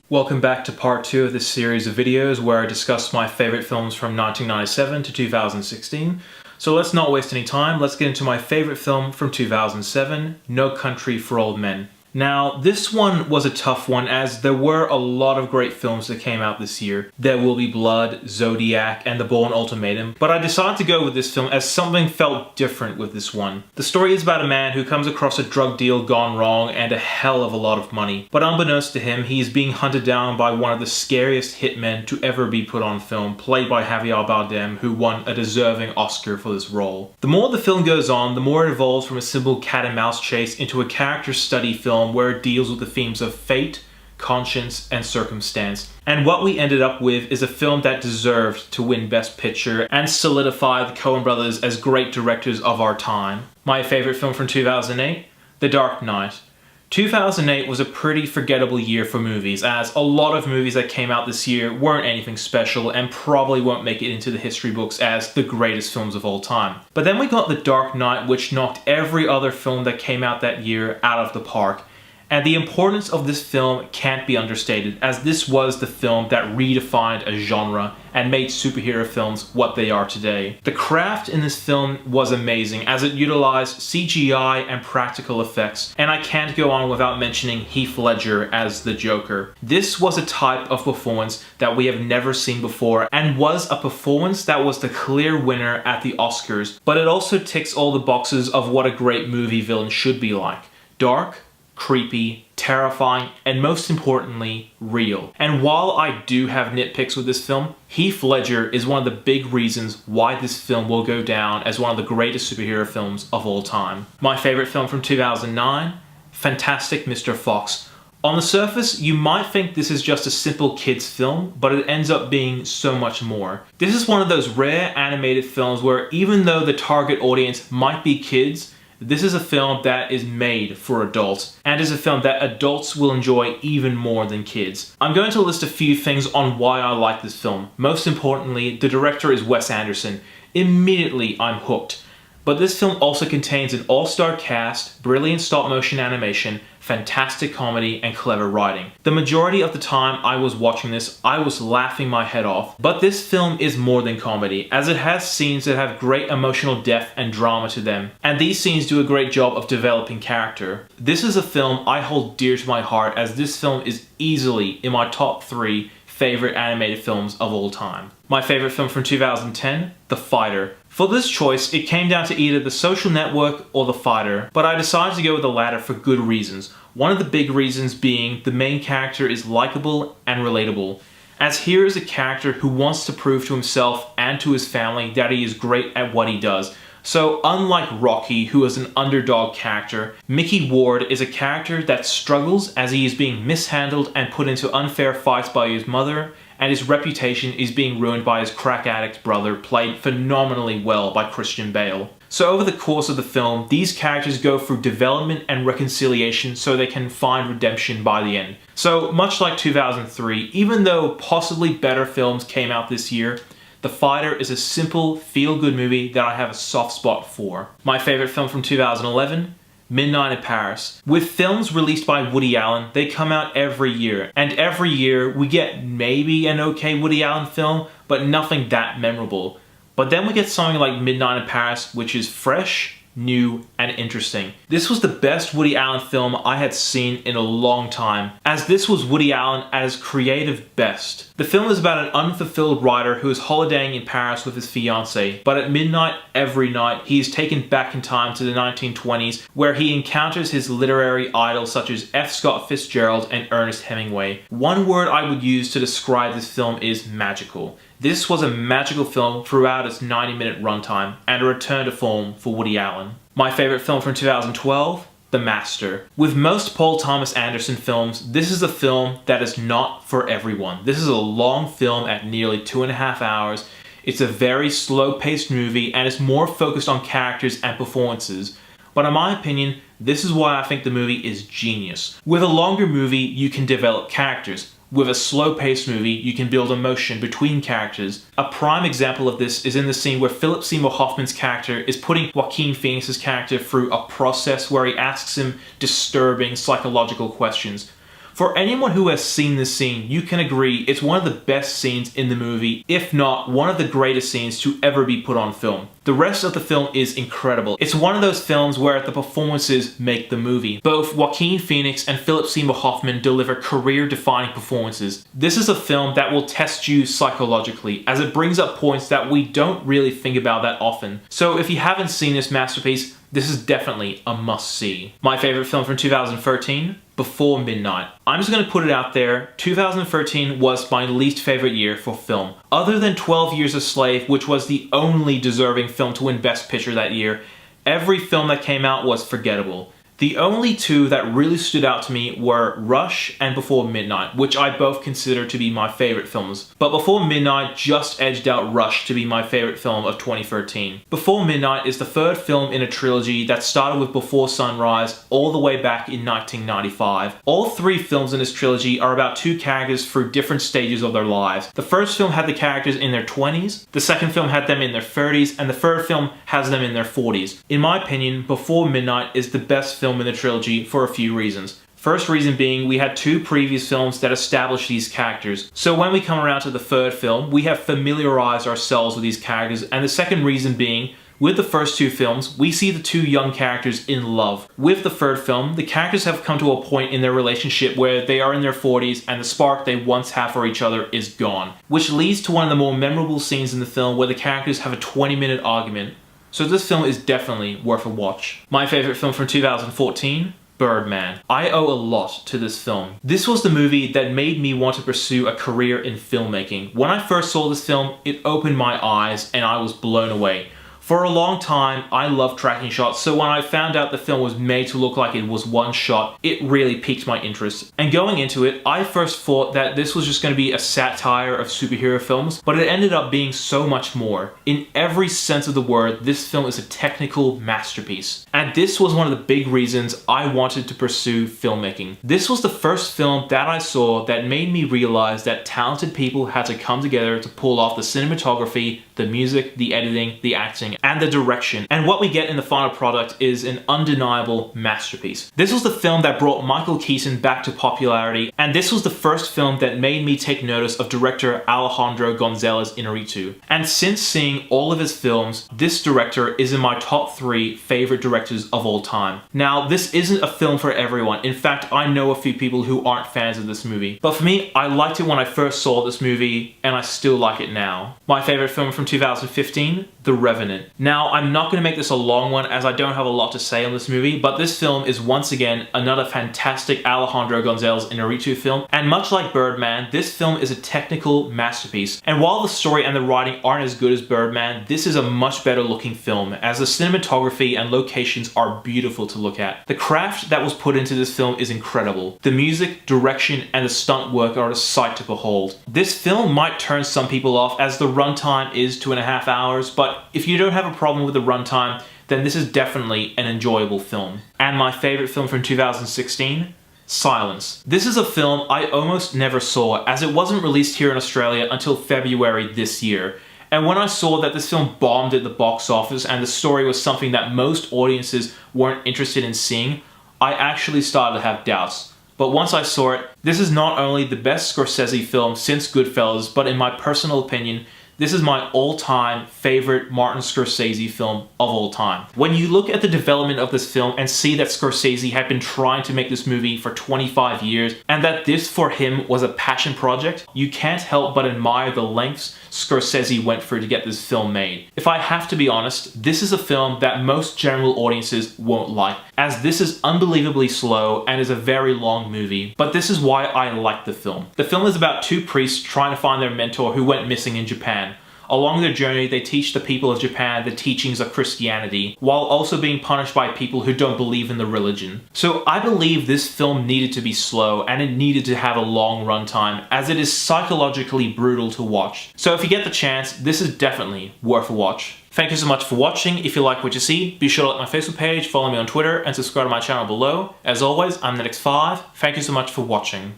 Welcome back to part 2 of this series of videos where I discuss my favorite films from 1997 to 2016. So let's not waste any time, let's get into my favorite film from 2007, No Country for Old Men. Now, this one was a tough one as there were a lot of great films that came out this year. There Will Be Blood, Zodiac, and The Bourne Ultimatum, but I decided to go with this film as something felt different with this one. The story is about a man who comes across a drug deal gone wrong and a hell of a lot of money. But unbeknownst to him, he is being hunted down by one of the scariest hitmen to ever be put on film, played by Javier Bardem, who won a deserving Oscar for this role. The more the film goes on, the more it evolves from a simple cat and mouse chase into a character study film where it deals with the themes of fate, conscience, and circumstance. And what we ended up with is a film that deserved to win Best Picture and solidify the Coen brothers as great directors of our time. My favorite film from 2008? The Dark Knight. 2008 was a pretty forgettable year for movies, as a lot of movies that came out this year weren't anything special and probably won't make it into the history books as the greatest films of all time. But then we got The Dark Knight, which knocked every other film that came out that year out of the park. And the importance of this film can't be understated, as this was the film that redefined a genre and made superhero films what they are today. The craft in this film was amazing, as it utilized CGI and practical effects, and I can't go on without mentioning Heath Ledger as the Joker. This was a type of performance that we have never seen before, and was a performance that was the clear winner at the Oscars, but it also ticks all the boxes of what a great movie villain should be like. Dark, creepy, terrifying, and most importantly, real. And while I do have nitpicks with this film, Heath Ledger is one of the big reasons why this film will go down as one of the greatest superhero films of all time. My favorite film from 2009? Fantastic Mr. Fox. On the surface, you might think this is just a simple kids film, but it ends up being so much more. This is one of those rare animated films where even though the target audience might be kids, this is a film that is made for adults, and is a film that adults will enjoy even more than kids. I'm going to list a few things on why I like this film. Most importantly, the director is Wes Anderson. Immediately, I'm hooked. But this film also contains an all-star cast, brilliant stop-motion animation, fantastic comedy, and clever writing. The majority of the time I was watching this, I was laughing my head off. But this film is more than comedy, as it has scenes that have great emotional depth and drama to them. And these scenes do a great job of developing character. This is a film I hold dear to my heart, as this film is easily in my top 3 favorite animated films of all time. My favorite film from 2010? The Fighter. For this choice, it came down to either The Social Network or The Fighter, but I decided to go with the latter for good reasons. One of the big reasons being the main character is likable and relatable, as here is a character who wants to prove to himself and to his family that he is great at what he does. So unlike Rocky, who is an underdog character, Mickey Ward is a character that struggles as he is being mishandled and put into unfair fights by his mother, and his reputation is being ruined by his crack addict brother, played phenomenally well by Christian Bale. So over the course of the film, these characters go through development and reconciliation so they can find redemption by the end. So much like 2003, even though possibly better films came out this year, The Fighter is a simple, feel-good movie that I have a soft spot for. My favorite film from 2011? Midnight in Paris. With films released by Woody Allen, they come out every year, and every year we get maybe an okay Woody Allen film, but nothing that memorable. But then we get something like Midnight in Paris, which is fresh, new, and interesting. This was the best Woody Allen film I had seen in a long time, as this was Woody Allen at his creative best. The film is about an unfulfilled writer who is holidaying in Paris with his fiancée, but at midnight every night he is taken back in time to the 1920s, where he encounters his literary idols such as F. Scott Fitzgerald and Ernest Hemingway. One word I would use to describe this film is magical. This was a magical film throughout its 90-minute runtime, and a return to form for Woody Allen. My favorite film from 2012? The Master. With most Paul Thomas Anderson films, this is a film that is not for everyone. This is a long film at nearly 2.5 hours. It's a very slow-paced movie, and it's more focused on characters and performances. But in my opinion, this is why I think the movie is genius. With a longer movie, you can develop characters. With a slow-paced movie, you can build emotion between characters. A prime example of this is in the scene where Philip Seymour Hoffman's character is putting Joaquin Phoenix's character through a process where he asks him disturbing psychological questions. For anyone who has seen this scene, you can agree it's one of the best scenes in the movie, if not one of the greatest scenes to ever be put on film. The rest of the film is incredible. It's one of those films where the performances make the movie. Both Joaquin Phoenix and Philip Seymour Hoffman deliver career-defining performances. This is a film that will test you psychologically, as it brings up points that we don't really think about that often. So if you haven't seen this masterpiece, this is definitely a must-see. My favorite film from 2013? Before Midnight. I'm just gonna put it out there, 2013 was my least favorite year for film. Other than 12 Years a Slave, which was the only deserving film to win Best Picture that year, every film that came out was forgettable. The only two that really stood out to me were Rush and Before Midnight, which I both consider to be my favorite films. But Before Midnight just edged out Rush to be my favorite film of 2013. Before Midnight is the third film in a trilogy that started with Before Sunrise all the way back in 1995. All three films in this trilogy are about two characters through different stages of their lives. The first film had the characters in their 20s, the second film had them in their 30s, and the third film has them in their 40s. In my opinion, Before Midnight is the best film in the trilogy for a few reasons. First reason being, we had two previous films that established these characters. So when we come around to the third film, we have familiarized ourselves with these characters, and the second reason being, with the first two films, we see the two young characters in love. With the third film, the characters have come to a point in their relationship where they are in their 40s and the spark they once had for each other is gone. Which leads to one of the more memorable scenes in the film where the characters have a 20-minute argument. So this film is definitely worth a watch. My favorite film from 2014? Birdman. I owe a lot to this film. This was the movie that made me want to pursue a career in filmmaking. When I first saw this film, it opened my eyes and I was blown away. For a long time, I loved tracking shots, so when I found out the film was made to look like it was one shot, it really piqued my interest. And going into it, I first thought that this was just going to be a satire of superhero films, but it ended up being so much more. In every sense of the word, this film is a technical masterpiece. And this was one of the big reasons I wanted to pursue filmmaking. This was the first film that I saw that made me realize that talented people had to come together to pull off the cinematography, the music, the editing, the acting, and the direction. And what we get in the final product is an undeniable masterpiece. This was the film that brought Michael Keaton back to popularity, and this was the first film that made me take notice of director Alejandro González Iñárritu. And since seeing all of his films, this director is in my top 3 favorite directors of all time. Now, this isn't a film for everyone. In fact, I know a few people who aren't fans of this movie. But for me, I liked it when I first saw this movie, and I still like it now. My favorite film from 2015? The Revenant. Now, I'm not going to make this a long one as I don't have a lot to say on this movie, but this film is once again another fantastic Alejandro González Iñárritu film, and much like Birdman, this film is a technical masterpiece. And while the story and the writing aren't as good as Birdman, this is a much better looking film, as the cinematography and locations are beautiful to look at. The craft that was put into this film is incredible. The music, direction, and the stunt work are a sight to behold. This film might turn some people off as the runtime is 2.5 hours, but if you don't have a problem with the runtime, then this is definitely an enjoyable film. And my favorite film from 2016? Silence. This is a film I almost never saw, as it wasn't released here in Australia until February this year. And when I saw that this film bombed at the box office and the story was something that most audiences weren't interested in seeing, I actually started to have doubts. But once I saw it, this is not only the best Scorsese film since Goodfellas, but in my personal opinion, this is my all-time favorite Martin Scorsese film of all time. When you look at the development of this film and see that Scorsese had been trying to make this movie for 25 years and that this for him was a passion project, you can't help but admire the lengths Scorsese went through to get this film made. If I have to be honest, this is a film that most general audiences won't like, as this is unbelievably slow and is a very long movie, but this is why I like the film. The film is about two priests trying to find their mentor who went missing in Japan. Along their journey, they teach the people of Japan the teachings of Christianity, while also being punished by people who don't believe in the religion. So I believe this film needed to be slow, and it needed to have a long runtime, as it is psychologically brutal to watch. So if you get the chance, this is definitely worth a watch. Thank you so much for watching. If you like what you see, be sure to like my Facebook page, follow me on Twitter, and subscribe to my channel below. As always, I'm NetX5. Thank you so much for watching.